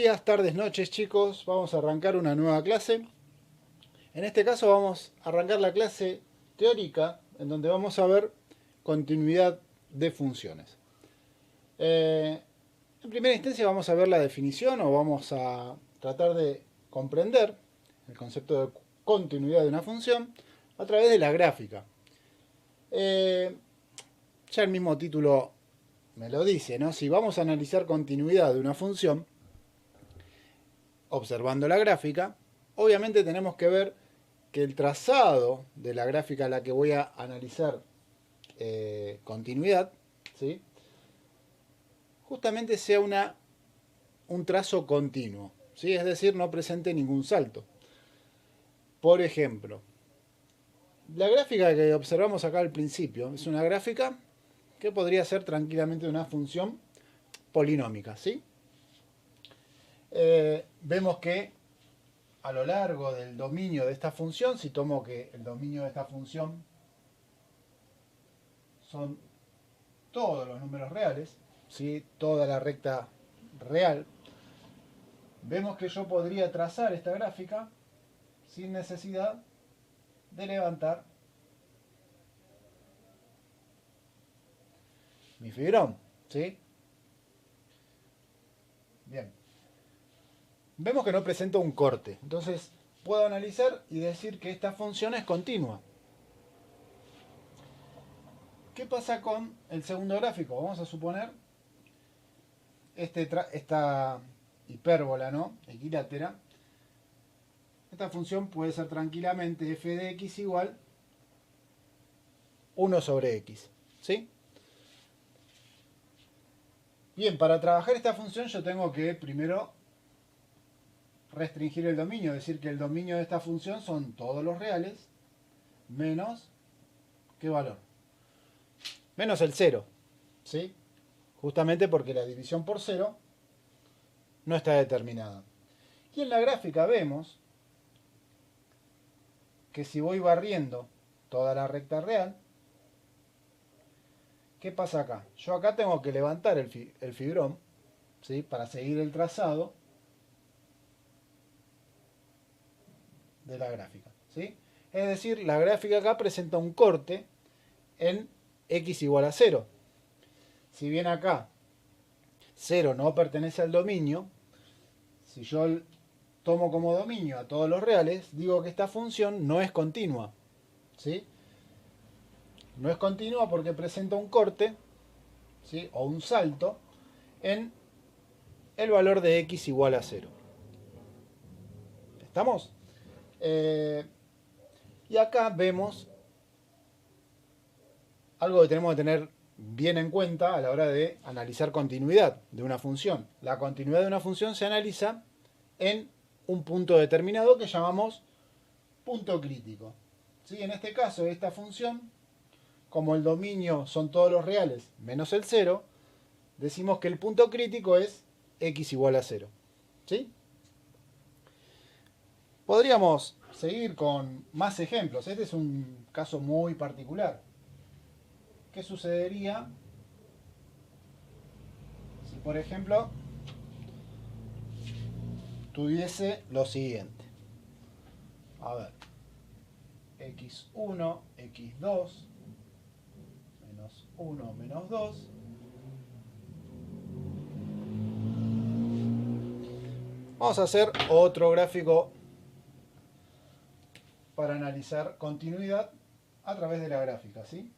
días, tardes, noches, chicos. Vamos a arrancar una nueva clase. En este caso vamos a arrancar la clase teórica, en donde vamos a ver continuidad de funciones. En primera instancia vamos a ver la definición o vamos a tratar de comprender el concepto de continuidad de una función a través de la gráfica. Ya el mismo título me lo dice, ¿no? Si vamos a analizar continuidad de una función, observando la gráfica, obviamente tenemos que ver que el trazado de la gráfica a la que voy a analizar continuidad, ¿sí? Justamente sea un trazo continuo, ¿sí? Es decir, no presente ningún salto. Por ejemplo, la gráfica que observamos acá al principio es una gráfica que podría ser tranquilamente una función polinómica, ¿sí? Vemos que a lo largo del dominio de esta función, si tomo que el dominio de esta función son todos los números reales, ¿sí? Toda la recta real, vemos que yo podría trazar esta gráfica sin necesidad de levantar mi fibrón, ¿sí? Bien. Vemos que no presenta un corte, entonces puedo analizar y decir que esta función es continua. ¿Qué pasa con el segundo gráfico? Vamos a suponer esta hipérbola, ¿no? Equilátera. Esta función puede ser tranquilamente f de x igual 1 sobre x, ¿sí? Bien, para trabajar esta función yo tengo que primero restringir el dominio, es decir, que el dominio de esta función son todos los reales menos, ¿qué valor? Menos el 0, ¿sí? Justamente porque la división por 0 no está determinada. Y en la gráfica vemos que si voy barriendo toda la recta real, ¿qué pasa acá? Yo acá tengo que levantar el fibrón, ¿sí? Para seguir el trazado de la gráfica, ¿sí? Es decir, la gráfica acá presenta un corte en x igual a 0. Si bien acá 0 no pertenece al dominio, si yo tomo como dominio a todos los reales, digo que esta función no es continua, ¿sí? No es continua porque presenta un corte, ¿sí? O un salto en el valor de x igual a 0. ¿Estamos? Y acá vemos algo que tenemos que tener bien en cuenta a la hora de analizar continuidad de una función. La continuidad de una función se analiza en un punto determinado que llamamos punto crítico, ¿sí? En este caso, esta función, como el dominio son todos los reales menos el 0, decimos que el punto crítico es x igual a 0, ¿sí? Podríamos seguir con más ejemplos. Este es un caso muy particular. ¿Qué sucedería si, por ejemplo, tuviese lo siguiente? A ver, x1, x2, menos 1, menos 2. Vamos a hacer otro gráfico para analizar continuidad a través de la gráfica, ¿sí?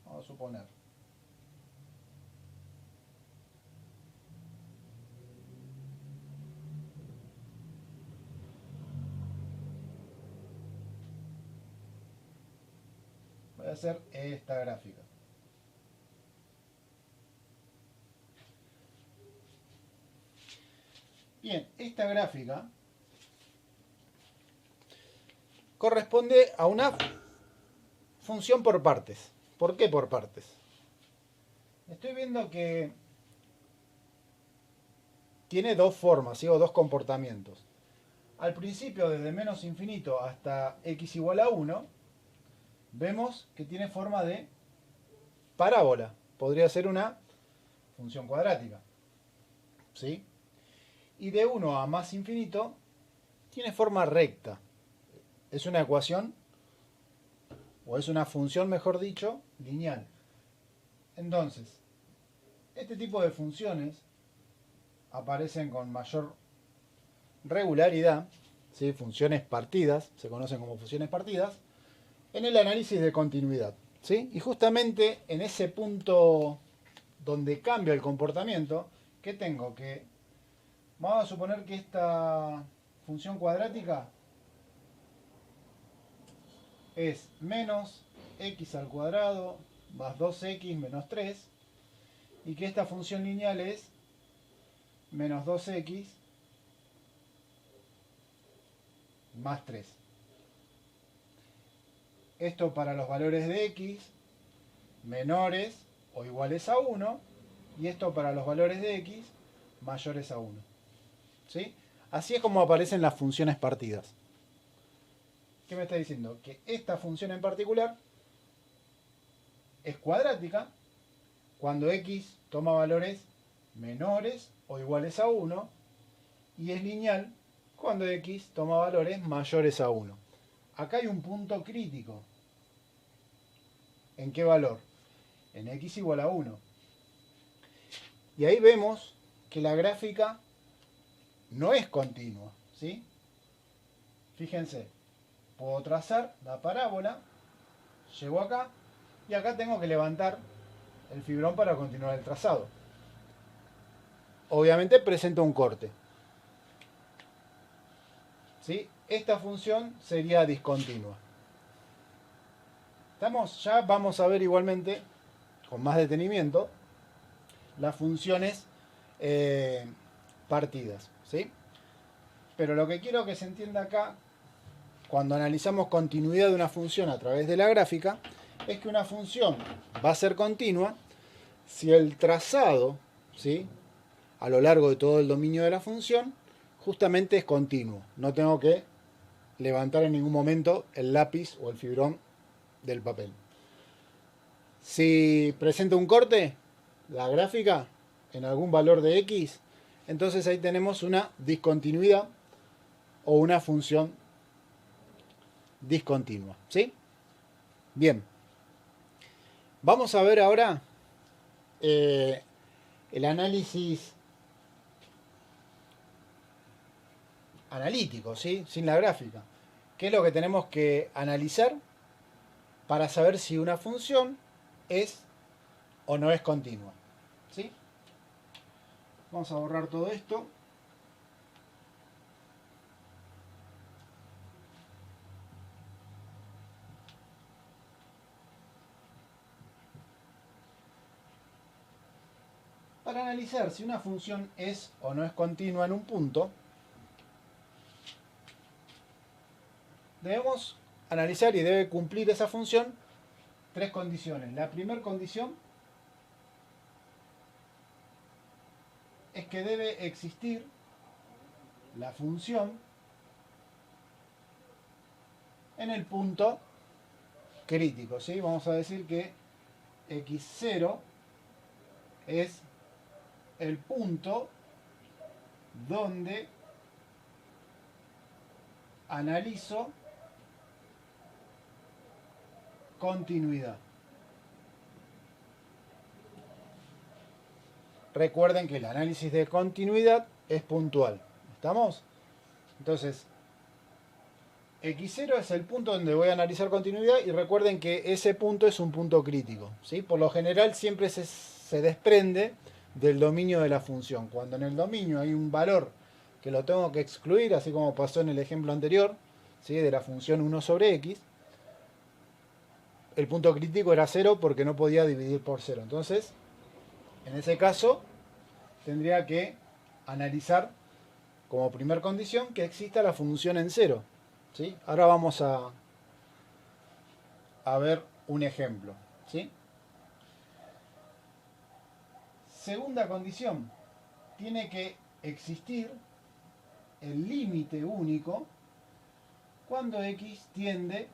Vamos a suponer. Voy a hacer esta gráfica. Bien, esta gráfica corresponde a una función por partes. ¿Por qué por partes? Estoy viendo que tiene dos formas, ¿sí? O dos comportamientos. Al principio, desde menos infinito hasta x igual a 1, vemos que tiene forma de parábola. Podría ser una función cuadrática. ¿sí? Y de 1 a más infinito tiene forma recta. Es una ecuación, o es una función, mejor dicho, lineal. Entonces, este tipo de funciones aparecen con mayor regularidad, ¿sí? Funciones partidas, se conocen como funciones partidas, en el análisis de continuidad, ¿sí? Y justamente en ese punto donde cambia el comportamiento, ¿qué tengo? Que vamos a suponer que esta función cuadrática es menos x al cuadrado más 2x menos 3, y que esta función lineal es menos 2x más 3. Esto para los valores de x menores o iguales a 1, y esto para los valores de x mayores a 1. ¿Sí? Así es como aparecen las funciones partidas. ¿Qué me está diciendo? Que esta función en particular es cuadrática cuando x toma valores menores o iguales a 1, y es lineal cuando x toma valores mayores a 1. Acá hay un punto crítico. ¿En qué valor? En x igual a 1. Y ahí vemos que la gráfica no es continua, ¿sí? Fíjense, puedo trazar la parábola, llego acá, y acá tengo que levantar el fibrón para continuar el trazado. Obviamente presenta un corte, ¿sí? Esta función sería discontinua. Ya vamos a ver igualmente, con más detenimiento, las funciones partidas, ¿sí? Pero lo que quiero que se entienda acá, cuando analizamos continuidad de una función a través de la gráfica, es que una función va a ser continua si el trazado, ¿sí?, a lo largo de todo el dominio de la función justamente es continuo. No tengo que levantar en ningún momento el lápiz o el fibrón del papel. Si presenta un corte, la gráfica, en algún valor de x, entonces ahí tenemos una discontinuidad o una función discontinua, ¿sí? Bien. Vamos a ver ahora el análisis analítico, ¿sí? Sin la gráfica. ¿Qué es lo que tenemos que analizar para saber si una función es o no es continua? ¿Sí? Vamos a borrar todo esto. Para analizar si una función es o no es continua en un punto, debemos analizar y debe cumplir esa función tres condiciones. La primera condición es que debe existir la función en el punto crítico, ¿sí? Vamos a decir que x0 es el punto donde analizo continuidad. Recuerden que el análisis de continuidad es puntual. ¿Estamos? Entonces, x0 es el punto donde voy a analizar continuidad, y recuerden que ese punto es un punto crítico, ¿sí? Por lo general siempre se desprende del dominio de la función. Cuando en el dominio hay un valor que lo tengo que excluir, así como pasó en el ejemplo anterior, ¿sí?, de la función 1 sobre x, el punto crítico era 0 porque no podía dividir por 0. Entonces, en ese caso, tendría que analizar como primer condición que exista la función en 0. ¿Sí? Ahora vamos a ver un ejemplo. ¿Sí? Segunda condición, tiene que existir el límite único cuando x tiende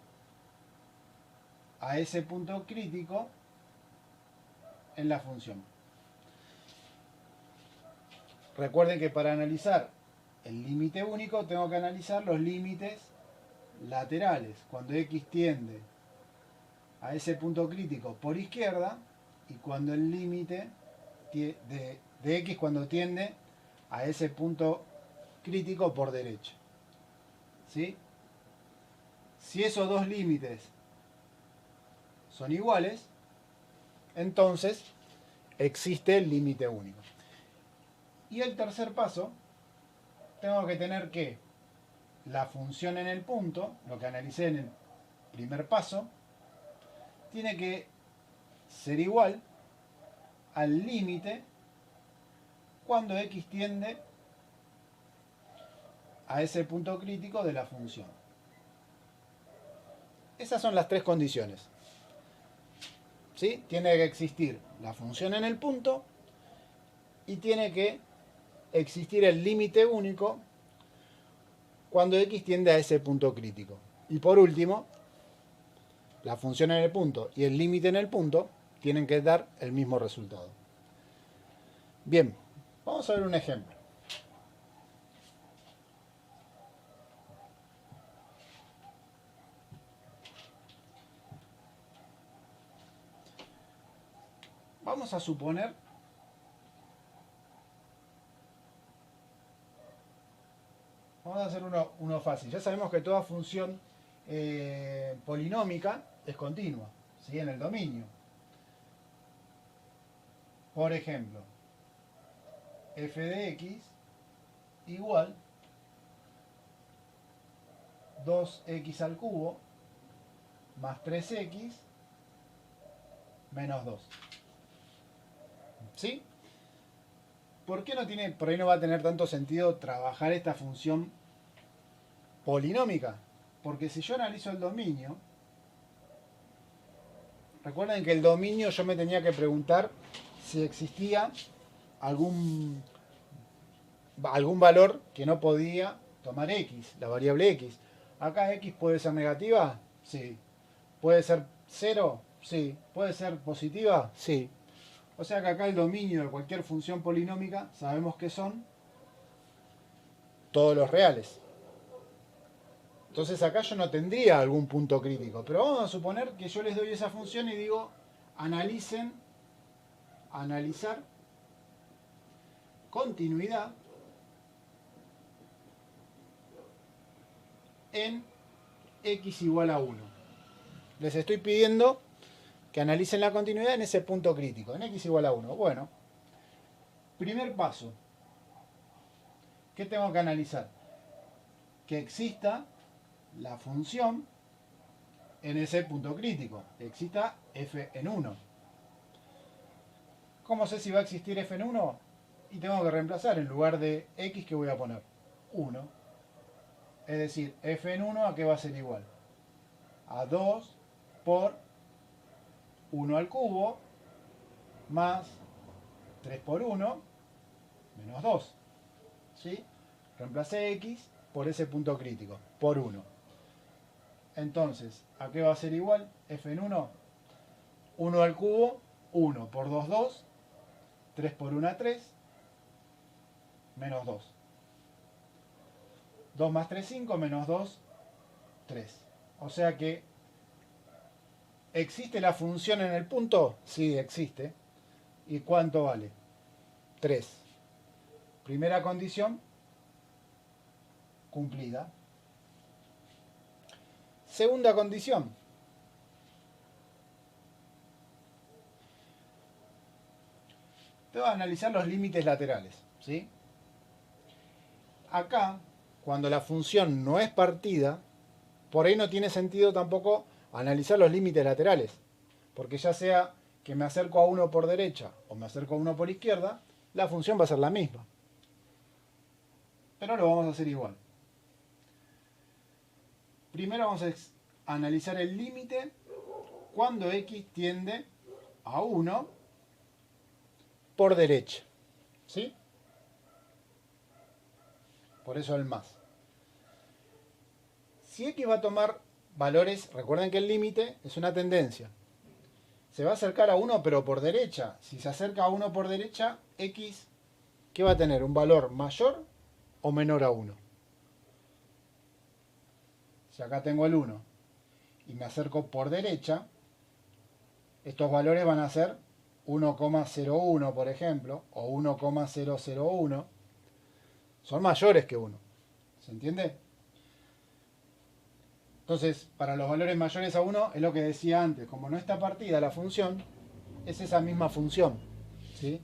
a ese punto crítico en la función. Recuerden que para analizar el límite único tengo que analizar los límites laterales. Cuando x tiende a ese punto crítico por izquierda y cuando el límite de x cuando tiende a ese punto crítico por derecha. ¿Sí? Si esos dos límites son iguales, entonces existe el límite único. Y el tercer paso, tengo que tener que la función en el punto, lo que analicé en el primer paso, tiene que ser igual al límite cuando x tiende a ese punto crítico de la función. Esas son las tres condiciones. ¿Sí? Tiene que existir la función en el punto y tiene que existir el límite único cuando x tiende a ese punto crítico. Y por último, la función en el punto y el límite en el punto tienen que dar el mismo resultado. Bien, vamos a ver un ejemplo. Vamos a suponer vamos a hacer uno fácil. Ya sabemos que toda función polinómica es continua, ¿sí? En el dominio. Por ejemplo, f de x igual 2x al cubo más 3x menos 2. ¿Sí? ¿Por qué no tiene, por ahí no va a tener tanto sentido trabajar esta función polinómica? Porque si yo analizo el dominio, recuerden que el dominio yo me tenía que preguntar si existía algún valor que no podía tomar x, la variable x. Acá x puede ser negativa, sí. Puede ser 0, sí. Puede ser positiva, sí. O sea que acá el dominio de cualquier función polinómica sabemos que son todos los reales. Entonces acá yo no tendría algún punto crítico. Pero vamos a suponer que yo les doy esa función y digo, analizar continuidad en x igual a 1. Les estoy pidiendo que analicen la continuidad en ese punto crítico, en x igual a 1. Bueno, primer paso. ¿Qué tengo que analizar? Que exista la función en ese punto crítico. Que exista f en 1. ¿Cómo sé si va a existir f en 1? Y tengo que reemplazar en lugar de x, que voy a poner 1. Es decir, f en 1 ¿a qué va a ser igual? A 2 por 1 al cubo más 3 por 1 menos 2. ¿Sí? Reemplacé x por ese punto crítico, por 1. Entonces, ¿a qué va a ser igual? F en 1, 1 al cubo, 1 por 2, 2, 3 por 1, 3, menos 2. 2 más 3, 5, menos 2, 3. O sea que, ¿existe la función en el punto? Sí, existe. ¿Y cuánto vale? 3. Primera condición cumplida. Segunda condición. Tengo que analizar los límites laterales, ¿sí? Acá, cuando la función no es partida, por ahí no tiene sentido tampoco analizar los límites laterales. Porque ya sea que me acerco a uno por derecha o me acerco a uno por izquierda, la función va a ser la misma. Pero lo vamos a hacer igual. Primero vamos a analizar el límite cuando x tiende a 1 por derecha. ¿Sí? Por eso el más. Si x va a tomar valores, recuerden que el límite es una tendencia. Se va a acercar a 1 pero por derecha. Si se acerca a 1 por derecha, x ¿qué va a tener? ¿Un valor mayor o menor a 1? Si acá tengo el 1 y me acerco por derecha, estos valores van a ser 1,01 por ejemplo, o 1,001. Son mayores que 1. ¿Se entiende? Entonces, para los valores mayores a 1 es lo que decía antes. Como no está partida la función, es esa misma función. ¿Sí?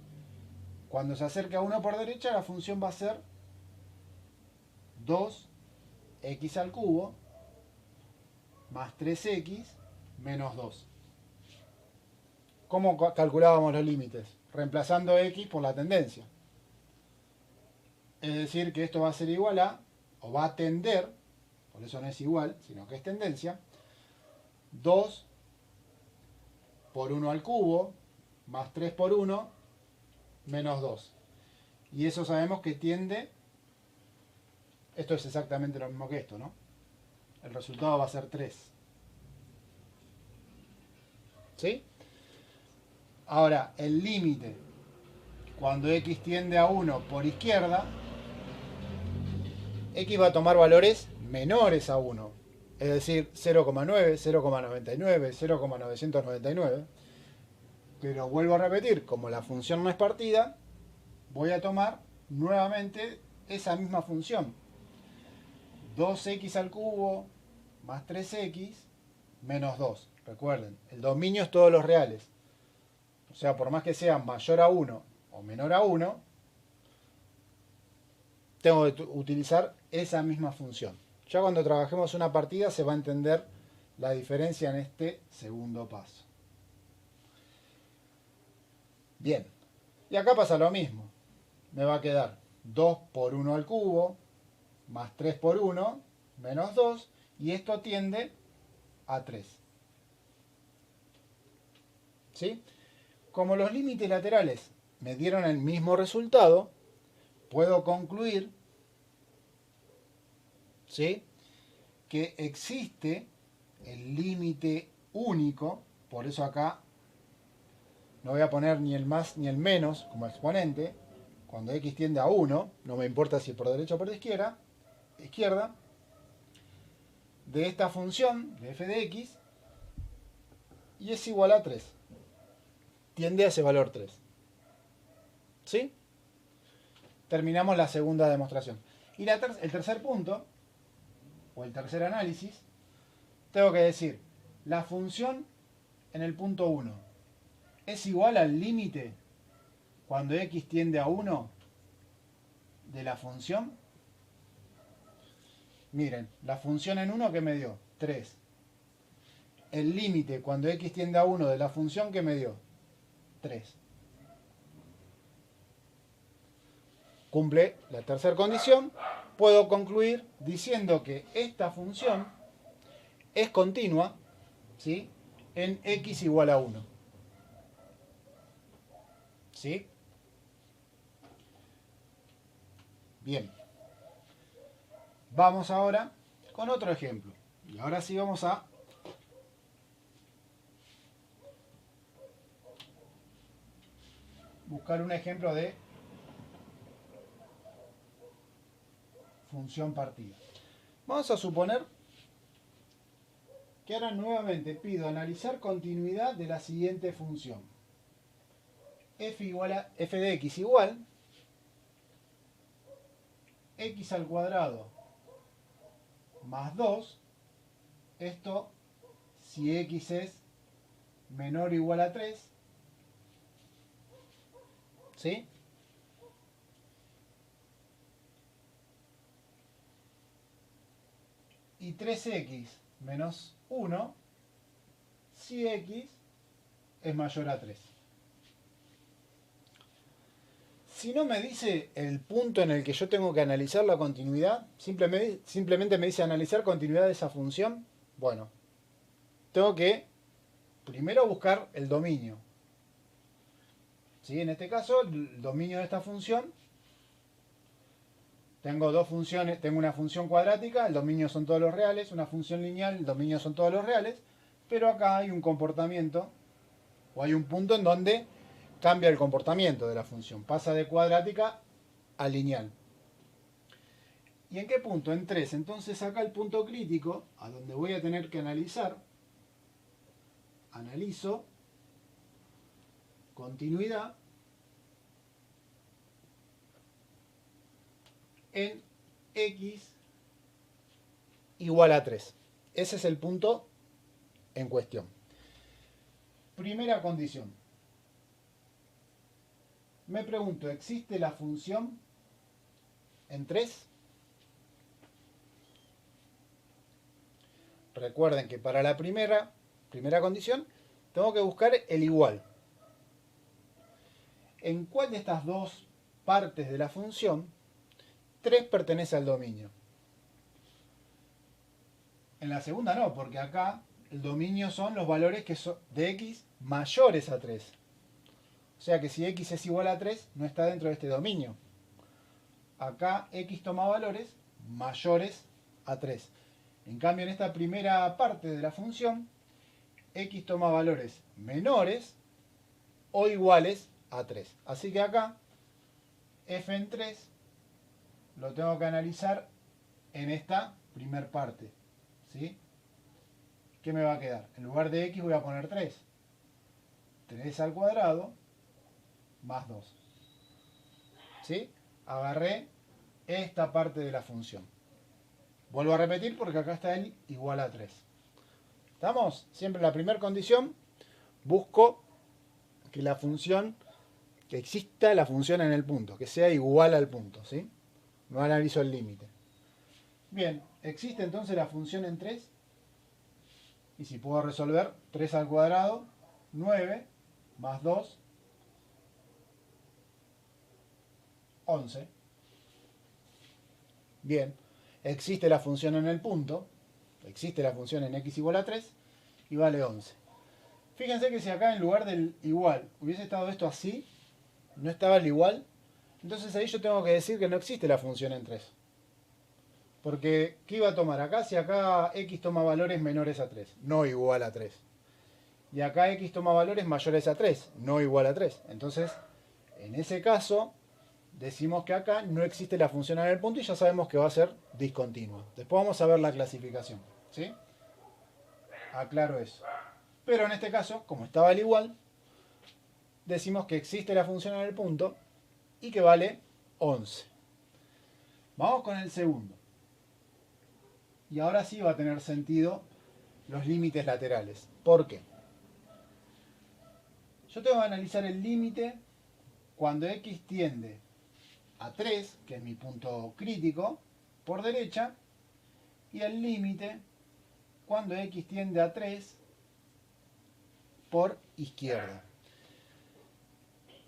Cuando se acerca a 1 por derecha, la función va a ser 2x al cubo más 3x menos 2. ¿Cómo calculábamos los límites? Reemplazando x por la tendencia. Es decir, que esto va a ser igual a, o va a tender, por eso no es igual, sino que es tendencia, 2 por 1 al cubo más 3 por 1 menos 2. Y eso sabemos que tiende, esto es exactamente lo mismo que esto, ¿no? El resultado va a ser 3. ¿Sí? Ahora, el límite, cuando x tiende a 1 por izquierda, x va a tomar valores menores a 1. Es decir, 0,9, 0,99, 0,999. Pero vuelvo a repetir, como la función no es partida, voy a tomar nuevamente esa misma función. 2x al cubo más 3x menos 2. Recuerden, el dominio es todos los reales. O sea, por más que sea mayor a 1 o menor a 1, tengo que utilizar esa misma función. Ya cuando trabajemos una partida se va a entender la diferencia en este segundo paso. Bien, y acá pasa lo mismo. Me va a quedar 2 por 1 al cubo más 3 por 1 menos 2, y esto tiende a 3. ¿Sí? Como los límites laterales me dieron el mismo resultado, puedo concluir, ¿sí?, que existe el límite único. Por eso acá no voy a poner ni el más ni el menos como exponente. Cuando x tiende a 1, no me importa si por derecha o por izquierda, de esta función de f de x, y es igual a 3. Tiende a ese valor 3. ¿Sí? Terminamos la segunda demostración. Y el tercer punto, o el tercer análisis, tengo que decir, la función en el punto 1 es igual al límite cuando x tiende a 1 de la función. Miren, la función en 1 que me dio 3. El límite cuando x tiende a 1 de la función que me dio 3. Cumple la tercera condición. Puedo concluir diciendo que esta función es continua, ¿sí?, en x igual a 1. ¿Sí? Bien. Vamos ahora con otro ejemplo. Y ahora sí vamos a buscar un ejemplo de función partida. Vamos a suponer que ahora nuevamente pido analizar continuidad de la siguiente función. F de x igual x al cuadrado más 2. Esto si x es menor o igual a 3. ¿Sí? Y 3x menos 1 si x es mayor a 3. Si no me dice el punto en el que yo tengo que analizar la continuidad, simplemente me dice analizar continuidad de esa función, bueno, tengo que primero buscar el dominio. ¿Sí? En este caso, el dominio de esta función, tengo dos funciones, tengo una función cuadrática, el dominio son todos los reales, una función lineal, el dominio son todos los reales, pero acá hay un comportamiento, o hay un punto en donde cambia el comportamiento de la función, pasa de cuadrática al lineal. ¿Y en qué punto? En 3. Entonces acá el punto crítico, a donde voy a tener que analizar, analizo continuidad en x igual a 3. Ese es el punto en cuestión. Primera condición. Me pregunto, ¿existe la función en 3? Recuerden que para la primera condición tengo que buscar el igual. ¿En cuál de estas dos partes de la función 3 pertenece al dominio? En la segunda no, porque acá el dominio son los valores que son de x mayores a 3. O sea que si x es igual a 3, no está dentro de este dominio. Acá x toma valores mayores a 3. En cambio, en esta primera parte de la función, x toma valores menores o iguales a 3. Así que acá, f en 3 lo tengo que analizar en esta primer parte. ¿Sí? ¿Qué me va a quedar? En lugar de x voy a poner 3. 3 al cuadrado más 2. ¿Sí? Agarré esta parte de la función. Vuelvo a repetir porque acá está el igual a 3. ¿Estamos? Siempre en la primera condición busco que la función, que exista la función en el punto, que sea igual al punto, ¿sí? No analizo el límite. Bien, existe entonces la función en 3. Y si puedo resolver, 3 al cuadrado, 9, más 2, 11. Bien, existe la función en el punto, existe la función en x igual a 3 y vale 11. Fíjense que si acá en lugar del igual hubiese estado esto así, no estaba el igual, entonces ahí yo tengo que decir que no existe la función en 3. Porque, ¿qué iba a tomar acá si acá x toma valores menores a 3? No igual a 3. Y acá x toma valores mayores a 3, no igual a 3. Entonces, en ese caso, decimos que acá no existe la función en el punto y ya sabemos que va a ser discontinua. Después vamos a ver la clasificación. ¿Sí? Aclaro eso. Pero en este caso, como estaba al igual, decimos que existe la función en el punto y que vale 11. Vamos con el segundo. Y ahora sí va a tener sentido los límites laterales. ¿Por qué? Yo tengo que analizar el límite cuando x tiende a 3, que es mi punto crítico, por derecha, y el límite cuando x tiende a 3 por izquierda.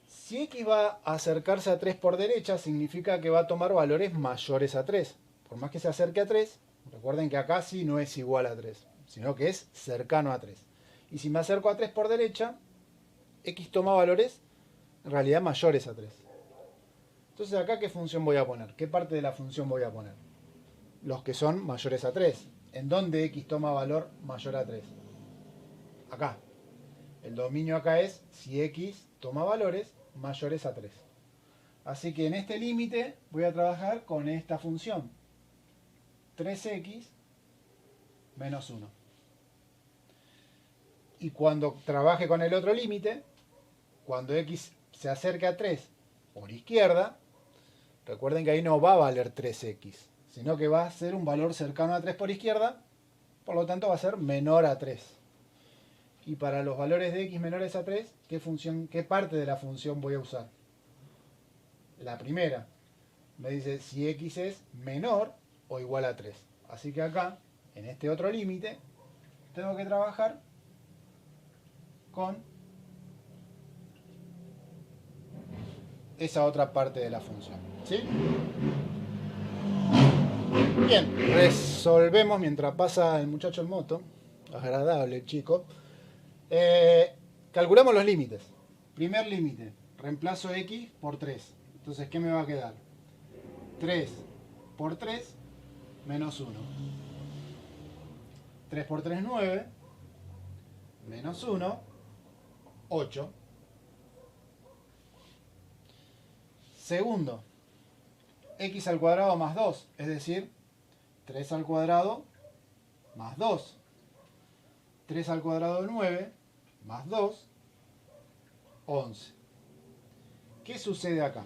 Si x va a acercarse a 3 por derecha, significa que va a tomar valores mayores a 3. Por más que se acerque a 3, recuerden que acá sí no es igual a 3, sino que es cercano a 3. Y si me acerco a 3 por derecha, x toma valores en realidad mayores a 3. Entonces acá, ¿qué función voy a poner? ¿Qué parte de la función voy a poner? Los que son mayores a 3. ¿En dónde x toma valor mayor a 3? Acá. El dominio acá es si x toma valores mayores a 3. Así que en este límite voy a trabajar con esta función. 3x menos 1. Y cuando trabaje con el otro límite, cuando x se acerque a 3 por izquierda, recuerden que ahí no va a valer 3x, sino que va a ser un valor cercano a 3 por izquierda, por lo tanto va a ser menor a 3. Y para los valores de x menores a 3, ¿qué parte de la función voy a usar? La primera. Me dice si x es menor o igual a 3. Así que acá, en este otro límite, tengo que trabajar con esa otra parte de la función. ¿Sí? Bien, resolvemos mientras pasa el muchacho en moto. Agradable el chico. Calculamos los límites. Primer límite, reemplazo x por 3. Entonces, ¿qué me va a quedar? 3 por 3 menos 1. 3 por 3, 9. Menos 1, 8. Segundo, x al cuadrado más 2, es decir, 3 al cuadrado más 2. 3 al cuadrado 9, más 2, 11. ¿Qué sucede acá?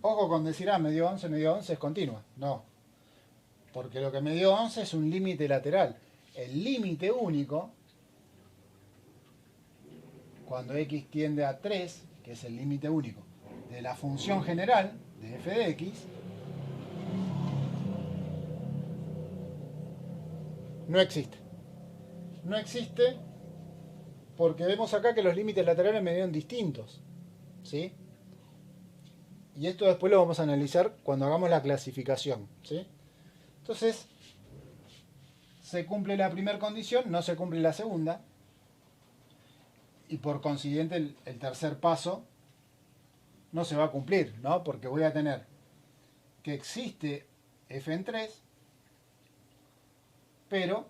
Ojo con decir, me dio 11 es continua. No, porque lo que me dio 11 es un límite lateral. El límite único, cuando x tiende a 3, que es el límite único de la función general de f de x, no existe. No existe porque vemos acá que los límites laterales me dieron distintos. ¿Sí? Y esto después lo vamos a analizar cuando hagamos la clasificación. ¿Sí? Entonces, se cumple la primera condición, no se cumple la segunda. Y por consiguiente el tercer paso no se va a cumplir, ¿no? Porque voy a tener que existe f en 3, pero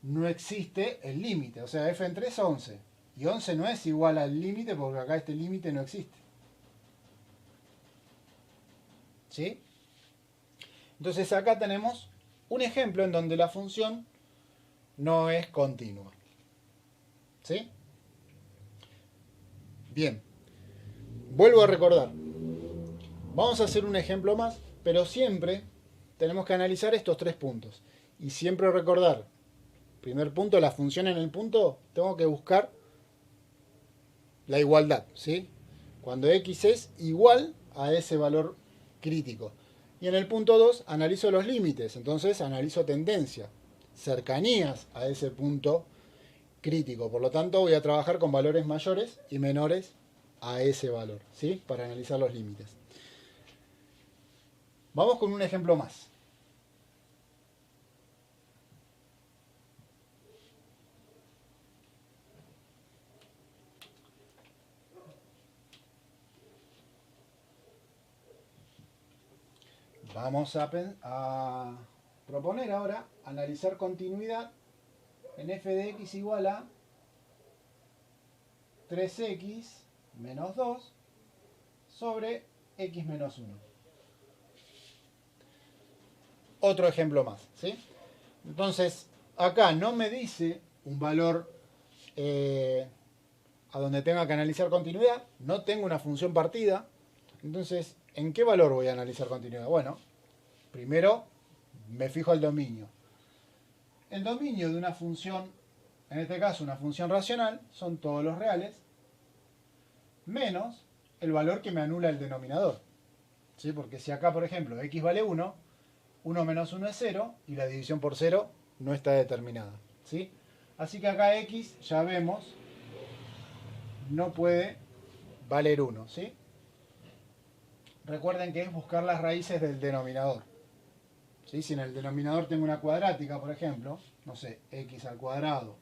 no existe el límite. O sea, f en 3 es 11. Y 11 no es igual al límite porque acá este límite no existe. ¿Sí? Entonces acá tenemos un ejemplo en donde la función no es continua. ¿Sí? Bien. Vuelvo a recordar. Vamos a hacer un ejemplo más, pero siempre tenemos que analizar estos tres puntos. Y siempre recordar, primer punto, la función en el punto, tengo que buscar la igualdad, ¿sí? Cuando x es igual a ese valor crítico. Y en el punto 2 analizo los límites, entonces analizo tendencia, cercanías a ese punto crítico. Por lo tanto, voy a trabajar con valores mayores y menores a ese valor, ¿sí? Para analizar los límites. Vamos con un ejemplo más. Vamos a proponer ahora analizar continuidad en f de x igual a 3x menos 2 sobre x menos 1. Otro ejemplo más, ¿sí? Entonces, acá no me dice un valor a donde tenga que analizar continuidad, no tengo una función partida. Entonces, ¿en qué valor voy a analizar continuidad? Bueno, primero me fijo el dominio. El dominio de una función, en este caso una función racional, son todos los reales, menos el valor que me anula el denominador. ¿Sí? Porque si acá, por ejemplo, x vale 1, 1 menos 1 es 0, y la división por 0 no está determinada. ¿Sí? Así que acá x, ya vemos, no puede valer 1. ¿Sí? Recuerden que es buscar las raíces del denominador. ¿Sí? Si en el denominador tengo una cuadrática, por ejemplo, no sé, x al cuadrado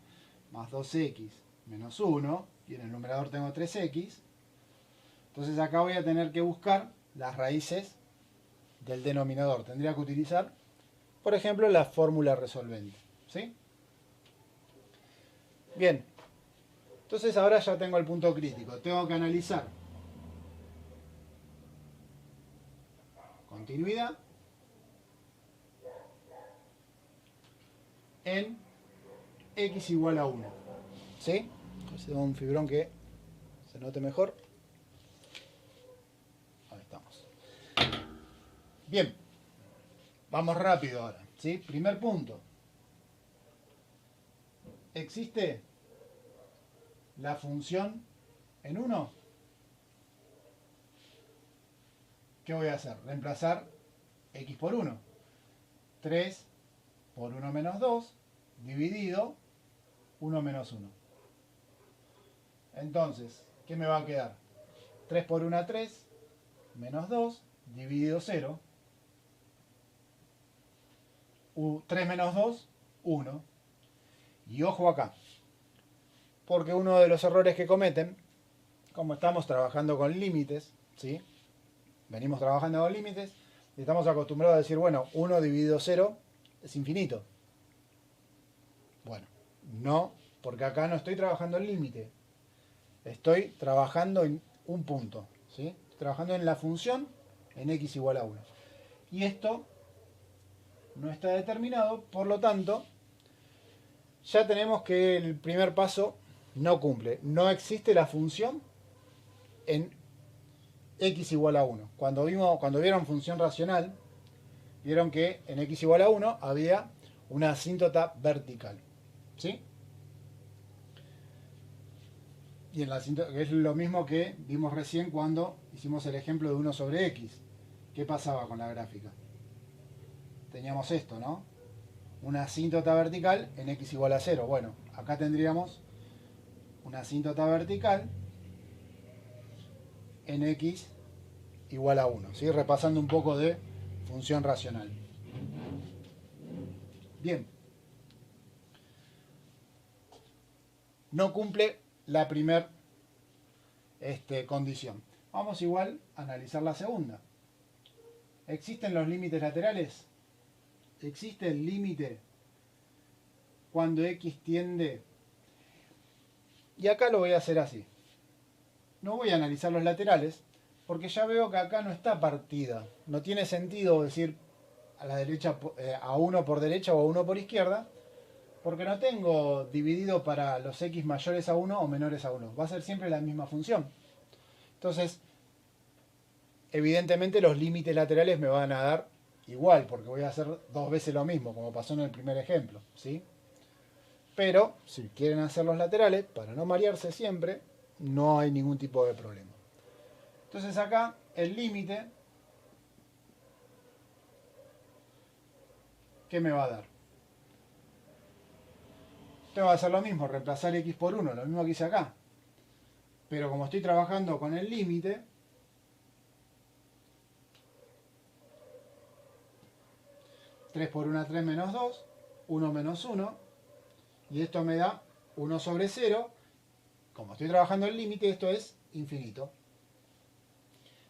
más 2x menos 1, y en el numerador tengo 3x, entonces acá voy a tener que buscar las raíces del denominador. Tendría que utilizar, por ejemplo, la fórmula resolvente. ¿Sí? Bien, entonces ahora ya tengo el punto crítico. Tengo que analizar continuidad en x igual a 1. ¿Sí? Entonces un fibrón que se note mejor. Ahí estamos. Bien, vamos rápido ahora. ¿Sí? Primer punto. ¿Existe la función en 1? ¿Qué voy a hacer? Reemplazar x por 1. 3 por 1 menos 2 dividido 1 menos 1. Entonces, ¿qué me va a quedar? 3 por 1, 3, menos 2, dividido 0. 3 menos 2, 1. Y ojo acá, porque uno de los errores que cometen, como estamos trabajando con límites, ¿sí? Venimos trabajando con límites, y estamos acostumbrados a decir, bueno, 1 dividido 0 es infinito. Bueno, no, porque acá no estoy trabajando el límite. Estoy trabajando en un punto, ¿sí? Estoy trabajando en la función en x igual a 1. Y esto no está determinado, por lo tanto, ya tenemos que el primer paso no cumple. No existe la función en x igual a 1. Cuando vieron función racional, vieron que en x igual a 1 había una asíntota vertical. ¿Sí? Y en la asíntota, que es lo mismo que vimos recién cuando hicimos el ejemplo de 1 sobre x. ¿Qué pasaba con la gráfica? Teníamos esto, ¿no? Una asíntota vertical en x igual a 0. Bueno, acá tendríamos una asíntota vertical en x igual a 1. ¿Sí? Repasando un poco de función racional. Bien. No cumple la primera condición. Vamos igual a analizar la segunda. ¿Existen los límites laterales? ¿Existe el límite cuando x tiende? Y acá lo voy a hacer así. No voy a analizar los laterales porque ya veo que acá no está partida. No tiene sentido decir a la derecha, a uno por derecha o a uno por izquierda, porque no tengo dividido para los x mayores a 1 o menores a 1. Va a ser siempre la misma función. Entonces, evidentemente los límites laterales me van a dar igual, porque voy a hacer dos veces lo mismo, como pasó en el primer ejemplo, ¿sí? Pero, si quieren hacer los laterales, para no marearse siempre, no hay ningún tipo de problema. Entonces acá, el límite, ¿qué me va a dar? Tengo que hacer lo mismo, reemplazar x por 1, lo mismo que hice acá. Pero como estoy trabajando con el límite, tres por 1, 3 menos 2, 1 menos 1, y esto me da 1 sobre 0. Como estoy trabajando el límite, esto es infinito.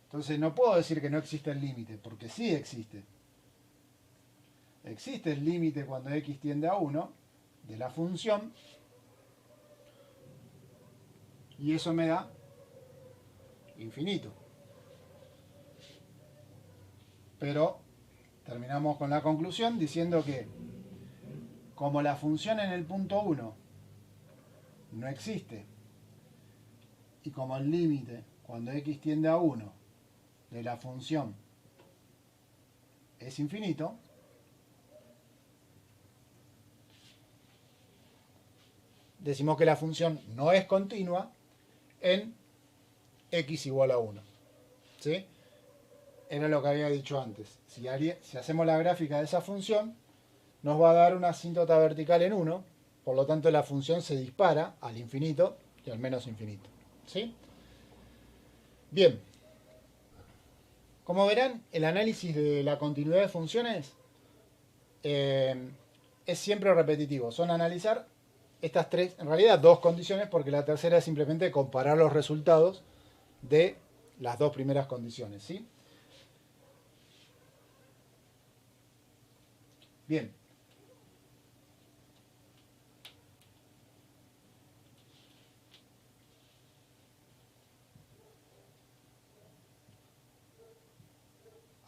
Entonces no puedo decir que no existe el límite, porque sí existe. Existe el límite cuando x tiende a 1 de la función, y eso me da infinito. Pero terminamos con la conclusión diciendo que como la función en el punto 1 no existe, y como el límite cuando x tiende a 1 de la función es infinito, decimos que la función no es continua en x igual a 1. ¿Sí? Era lo que había dicho antes. Si hacemos la gráfica de esa función, nos va a dar una asíntota vertical en 1, por lo tanto la función se dispara al infinito y al menos infinito. ¿Sí? Bien. Como verán, el análisis de la continuidad de funciones es siempre repetitivo. Son analizar estas tres, en realidad dos condiciones, porque la tercera es simplemente comparar los resultados de las dos primeras condiciones. ¿Sí? Bien.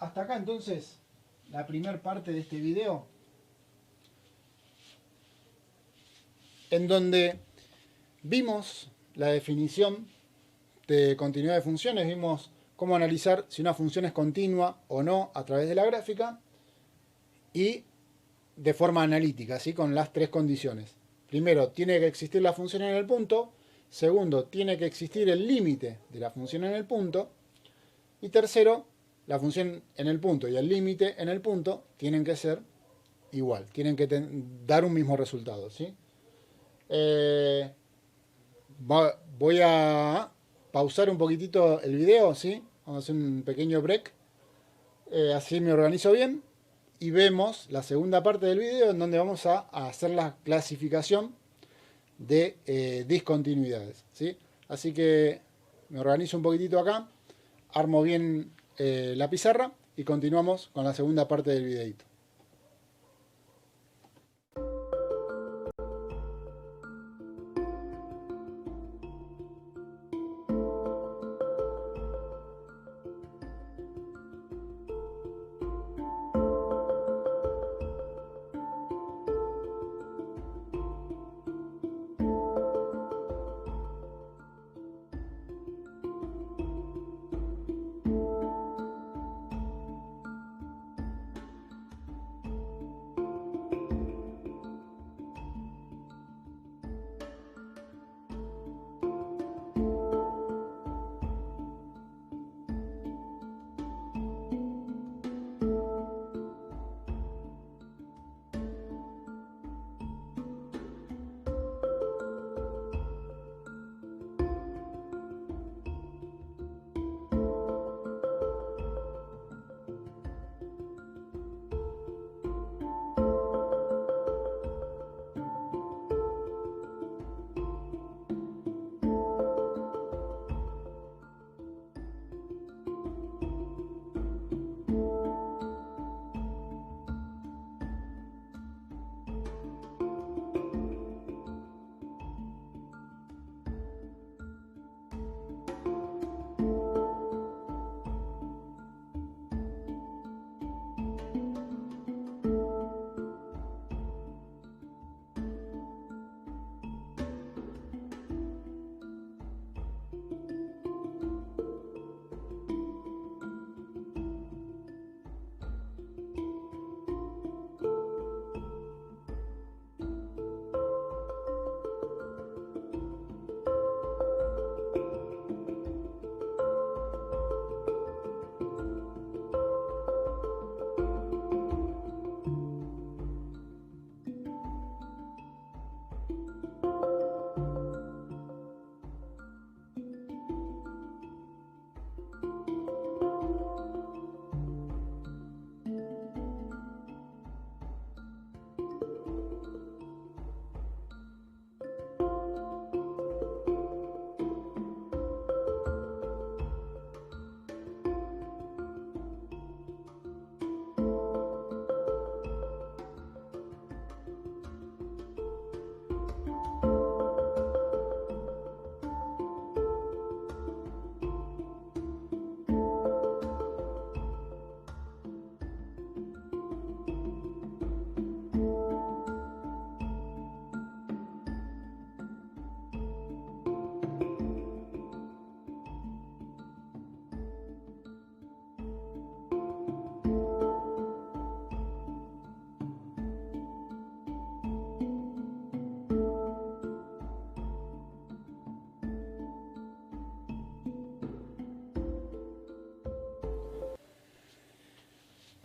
Hasta acá entonces la primera parte de este video, en donde vimos la definición de continuidad de funciones, vimos cómo analizar si una función es continua o no a través de la gráfica y de forma analítica, ¿sí? Con las tres condiciones. Primero, tiene que existir la función en el punto. Segundo, tiene que existir el límite de la función en el punto. Y tercero, la función en el punto y el límite en el punto tienen que ser igual, tienen que dar un mismo resultado, ¿sí? Voy a pausar un poquitito el video, ¿sí? Vamos a hacer un pequeño break, así me organizo bien y vemos la segunda parte del video en donde vamos a hacer la clasificación de discontinuidades, ¿sí? Así que me organizo un poquitito acá, armo bien la pizarra y continuamos con la segunda parte del videito.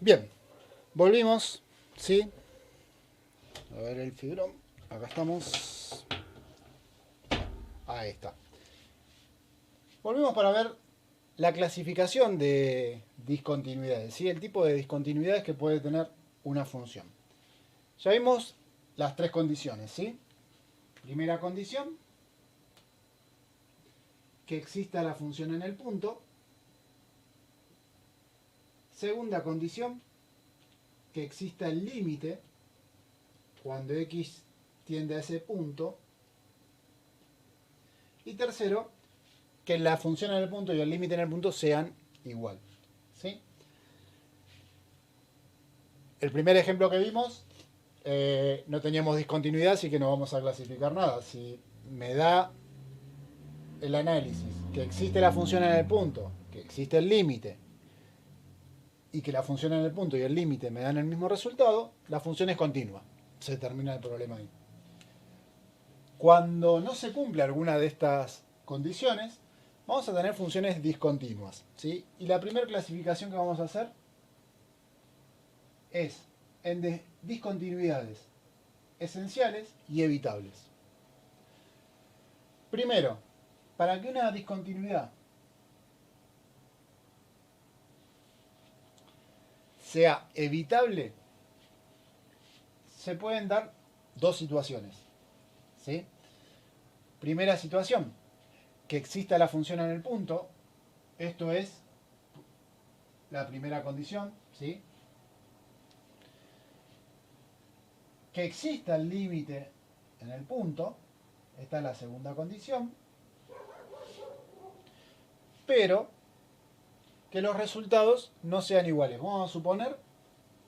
Bien, volvimos, ¿sí? A ver el fibrón, acá estamos. Ahí está. Volvimos para ver la clasificación de discontinuidades, ¿sí? El tipo de discontinuidades que puede tener una función. Ya vimos las tres condiciones, ¿sí? Primera condición, que exista la función en el punto. Segunda condición, que exista el límite cuando x tiende a ese punto. Y tercero, que la función en el punto y el límite en el punto sean igual, ¿sí? El primer ejemplo que vimos, no teníamos discontinuidad, así que no vamos a clasificar nada. Si me da el análisis que existe la función en el punto, que existe el límite, y que la función en el punto y el límite me dan el mismo resultado, la función es continua. Se termina el problema ahí. Cuando no se cumple alguna de estas condiciones, vamos a tener funciones discontinuas, ¿sí? Y la primera clasificación que vamos a hacer es en discontinuidades esenciales y evitables. Primero, para que una discontinuidad sea evitable, se pueden dar dos situaciones, ¿sí? Primera situación, que exista la función en el punto. Esto es la primera condición, ¿sí? Que exista el límite en el punto. Esta es la segunda condición. Pero que los resultados no sean iguales. Vamos a suponer,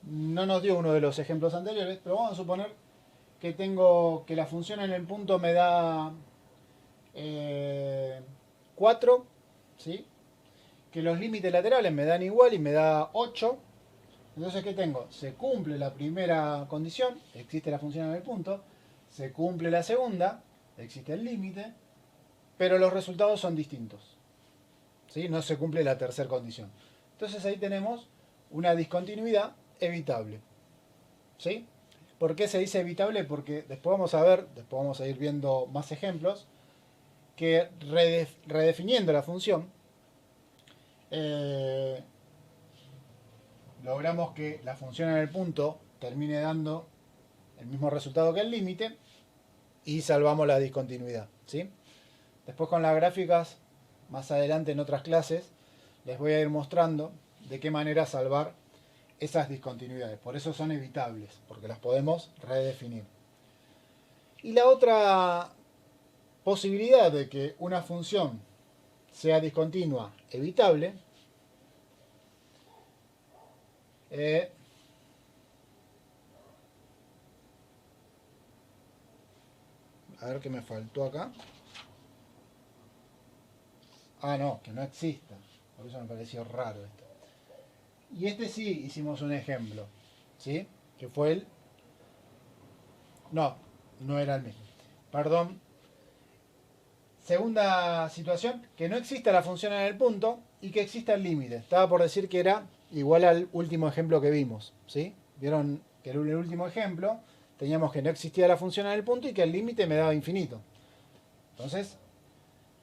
no nos dio uno de los ejemplos anteriores, pero vamos a suponer que tengo que la función en el punto me da 4, ¿sí? Que los límites laterales me dan igual y me da 8. Entonces, ¿qué tengo? Se cumple la primera condición, existe la función en el punto, se cumple la segunda, existe el límite, pero los resultados son distintos, ¿sí? No se cumple la tercera condición. Entonces ahí tenemos una discontinuidad evitable, ¿sí? ¿Por qué se dice evitable? Porque después vamos a ver, después vamos a ir viendo más ejemplos, que redefiniendo la función, eh, logramos que la función en el punto termine dando el mismo resultado que el límite y salvamos la discontinuidad, ¿sí? Después con las gráficas, más adelante en otras clases, les voy a ir mostrando de qué manera salvar esas discontinuidades. Por eso son evitables, porque las podemos redefinir. Y la otra posibilidad de que una función sea discontinua evitable a ver qué me faltó acá. Ah, no, que no exista. Por eso me pareció raro esto. Y este sí hicimos un ejemplo, ¿sí? Que fue el... No, no era el mismo. Perdón. Segunda situación, que no exista la función en el punto y que exista el límite. Estaba por decir que era igual al último ejemplo que vimos, ¿sí? Vieron que en el último ejemplo teníamos que no existía la función en el punto y que el límite me daba infinito. Entonces,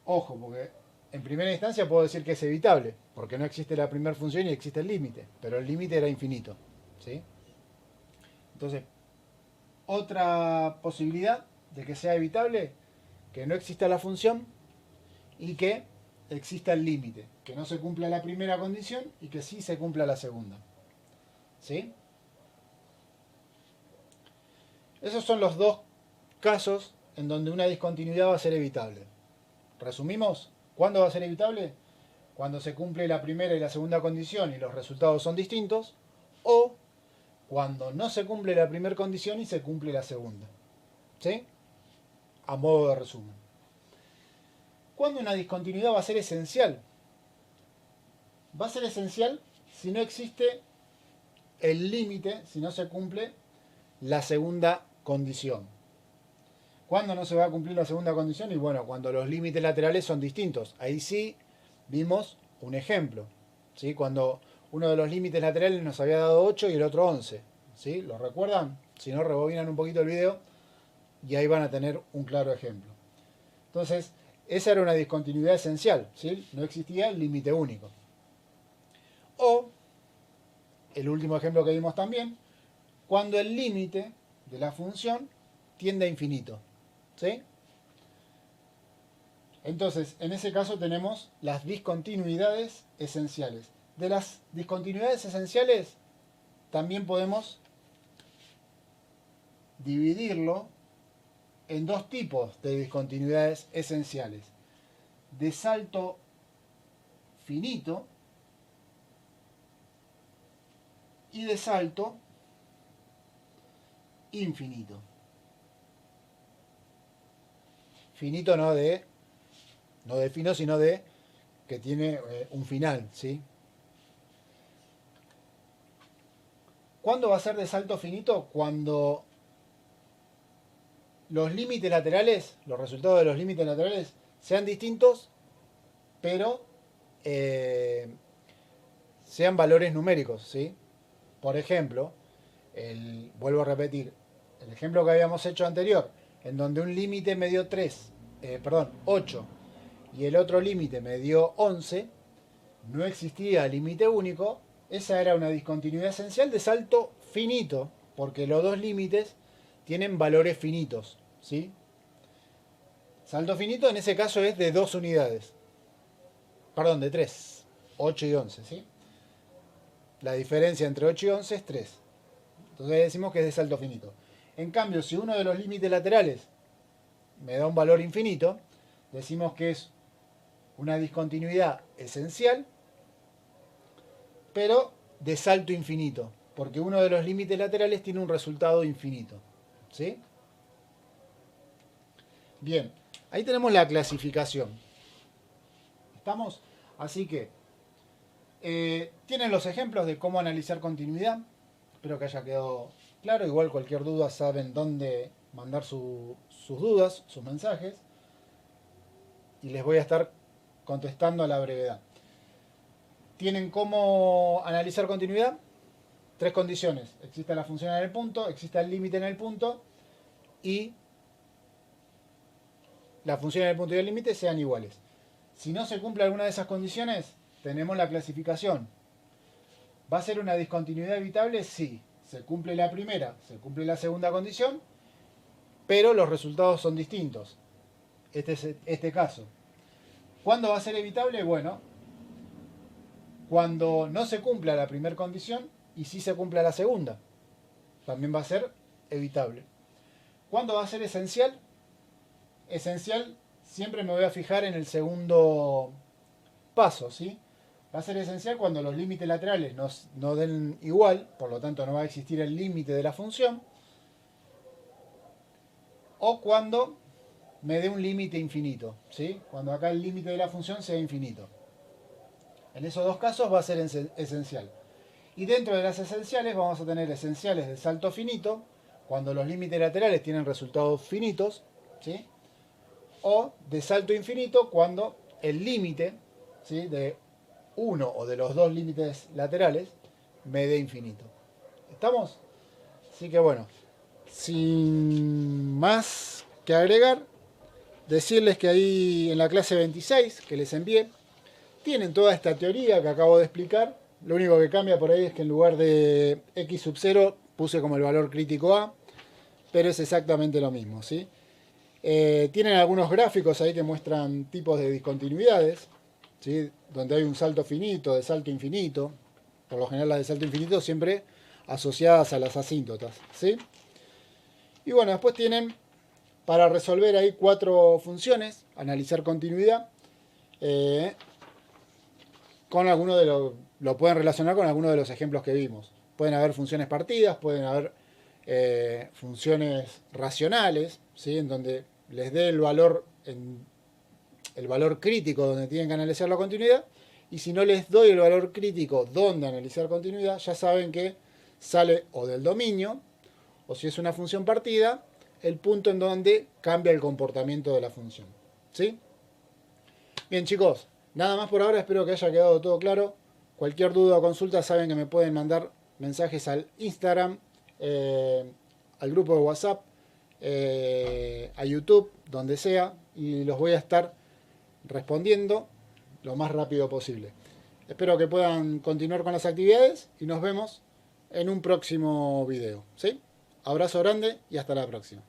ojo, porque en primera instancia puedo decir que es evitable, porque no existe la primera función y existe el límite, pero el límite era infinito, ¿sí? Entonces, otra posibilidad de que sea evitable, que no exista la función y que exista el límite, que no se cumpla la primera condición y que sí se cumpla la segunda, ¿sí? Esos son los dos casos en donde una discontinuidad va a ser evitable. Resumimos, ¿cuándo va a ser evitable? Cuando se cumple la primera y la segunda condición y los resultados son distintos, o cuando no se cumple la primera condición y se cumple la segunda. ¿Sí? A modo de resumen. ¿Cuándo una discontinuidad va a ser esencial? Va a ser esencial si no existe el límite, si no se cumple la segunda condición. ¿Cuándo no se va a cumplir la segunda condición? Y bueno, cuando los límites laterales son distintos. Ahí sí vimos un ejemplo, ¿sí? Cuando uno de los límites laterales nos había dado 8 y el otro 11. ¿Sí? ¿Lo recuerdan? Si no, rebobinan un poquito el video y ahí van a tener un claro ejemplo. Entonces, esa era una discontinuidad esencial, ¿sí? No existía el límite único. O, el último ejemplo que vimos también, cuando el límite de la función tiende a infinito, ¿sí? Entonces, en ese caso tenemos las discontinuidades esenciales. De las discontinuidades esenciales también podemos dividirlo en dos tipos de discontinuidades esenciales. De salto finito y de salto infinito. Finito no de fino, sino de que tiene un final, ¿sí? ¿Cuándo va a ser de salto finito? Cuando los límites laterales, los resultados de los límites laterales sean distintos, pero sean valores numéricos, ¿sí? Por ejemplo, vuelvo a repetir, el ejemplo que habíamos hecho anterior, en donde un límite me dio 8 y el otro límite me dio 11, no existía límite único, esa era una discontinuidad esencial de salto finito, porque los dos límites tienen valores finitos, ¿sí? Salto finito en ese caso es de 2 unidades, perdón, de 3, 8 y 11, ¿sí? La diferencia entre 8 y 11 es 3. Entonces decimos que es de salto finito. En cambio, si uno de los límites laterales me da un valor infinito, decimos que es una discontinuidad esencial, pero de salto infinito, porque uno de los límites laterales tiene un resultado infinito, ¿sí? Bien, ahí tenemos la clasificación. ¿Estamos? Así que tienen los ejemplos de cómo analizar continuidad. Espero que haya quedado claro. Igual cualquier duda saben dónde mandar sus dudas, sus mensajes. Y les voy a estar contestando a la brevedad. ¿Tienen cómo analizar continuidad? 3 condiciones. Existe la función en el punto, existe el límite en el punto y la función en el punto y el límite sean iguales. Si no se cumple alguna de esas condiciones, tenemos la clasificación. ¿Va a ser una discontinuidad evitable? Sí. Se cumple la primera, se cumple la segunda condición, pero los resultados son distintos. Este es este caso. ¿Cuándo va a ser evitable? Bueno, cuando no se cumpla la primera condición y sí se cumpla la segunda. También va a ser evitable. ¿Cuándo va a ser esencial? Esencial, siempre me voy a fijar en el segundo paso, ¿sí? Va a ser esencial cuando los límites laterales no den igual, por lo tanto no va a existir el límite de la función, o cuando me dé un límite infinito, ¿sí? Cuando acá el límite de la función sea infinito. En esos dos casos va a ser esencial. Y dentro de las esenciales vamos a tener esenciales de salto finito, cuando los límites laterales tienen resultados finitos, ¿sí? O de salto infinito, cuando el límite, ¿sí?, de uno o de los dos límites laterales me dé infinito. ¿Estamos? Así que bueno, sin más que agregar, decirles que ahí en la clase 26 que les envié, tienen toda esta teoría que acabo de explicar. Lo único que cambia por ahí es que en lugar de x sub 0 puse como el valor crítico a, pero es exactamente lo mismo, ¿sí? Tienen algunos gráficos ahí que muestran tipos de discontinuidades, ¿sí?, donde hay un salto finito, de salto infinito. Por lo general las de salto infinito siempre asociadas a las asíntotas, ¿sí? Y bueno, después tienen para resolver ahí 4 funciones, analizar continuidad, con alguno de lo pueden relacionar con alguno de los ejemplos que vimos. Pueden haber funciones partidas, pueden haber funciones racionales, ¿sí?, en donde les dé el valor crítico donde tienen que analizar la continuidad, y si no les doy el valor crítico donde analizar continuidad, ya saben que sale o del dominio, o si es una función partida, el punto en donde cambia el comportamiento de la función, ¿sí? Bien, chicos, nada más por ahora, espero que haya quedado todo claro. Cualquier duda o consulta saben que me pueden mandar mensajes al Instagram, al grupo de WhatsApp, a YouTube, donde sea, y los voy a estar respondiendo lo más rápido posible. Espero que puedan continuar con las actividades y nos vemos en un próximo video. ¿Sí? Abrazo grande y hasta la próxima.